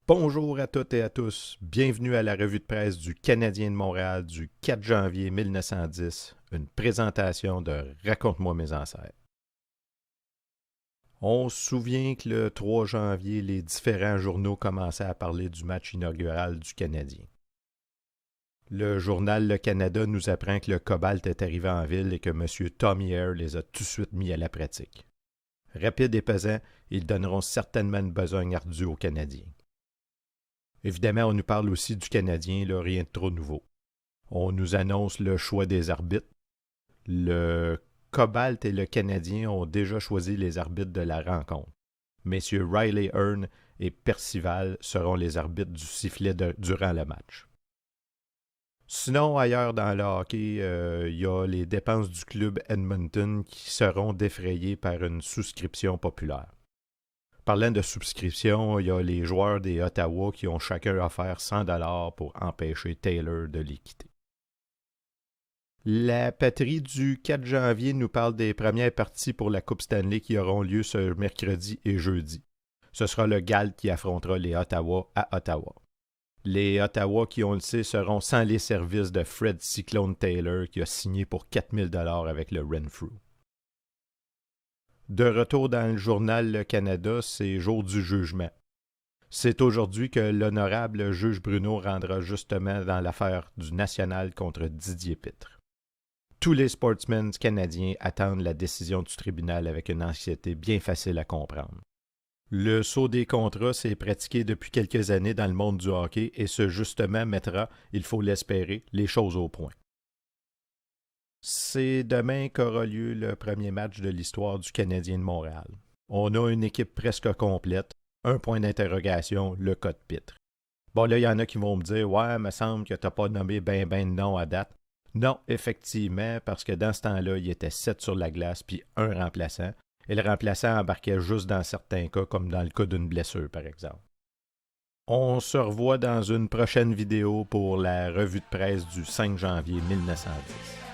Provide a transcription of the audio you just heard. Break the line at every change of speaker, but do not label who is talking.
Bonjour à toutes et à tous, bienvenue à la revue de presse du Canadien de Montréal du 4 janvier 1910, une présentation de Raconte-moi mes ancêtres. On se souvient que le 3 janvier, les différents journaux commençaient à parler du match inaugural du Canadien. Le journal Le Canada nous apprend que le cobalt est arrivé en ville et que M. Tommy Eyre les a tout de suite mis à la pratique. Rapides et pesants, ils donneront certainement une besogne ardue aux Canadiens. Évidemment, on nous parle aussi du Canadien, là, rien de trop nouveau. On nous annonce le choix des arbitres. Le Cobalt et le Canadien ont déjà choisi les arbitres de la rencontre. Messieurs Riley Hearn et Percival seront les arbitres du sifflet durant le match. Sinon, ailleurs dans le hockey, il y a les dépenses du club Edmonton qui seront défrayées par une souscription populaire. Parlant de souscription, il y a les joueurs des Ottawa qui ont chacun offert 100$ pour empêcher Taylor de les quitter. La patrie du 4 janvier nous parle des premières parties pour la Coupe Stanley qui auront lieu ce mercredi et jeudi. Ce sera le Galt qui affrontera les Ottawa à Ottawa. Les Ottawa, qui on le sait, seront sans les services de Fred Cyclone Taylor qui a signé pour 4000$ avec le Renfrew. De retour dans le journal Le Canada, c'est jour du jugement. C'est aujourd'hui que l'honorable juge Bruno rendra justement dans l'affaire du National contre Didier Pitre. Tous les sportsmen canadiens attendent la décision du tribunal avec une anxiété bien facile à comprendre. Le saut des contrats s'est pratiqué depuis quelques années dans le monde du hockey et ce justement mettra, il faut l'espérer, les choses au point. C'est demain qu'aura lieu le premier match de l'histoire du Canadien de Montréal. On a une équipe presque complète, un point d'interrogation, le cas de Pitre. Bon, là, il y en a qui vont me dire « Ouais, il me semble que tu n'as pas nommé ben de noms à date. » Non, effectivement, parce que dans ce temps-là, il y était 7 sur la glace puis un remplaçant. Et le remplaçant embarquait juste dans certains cas, comme dans le cas d'une blessure, par exemple. On se revoit dans une prochaine vidéo pour la revue de presse du 5 janvier 1910.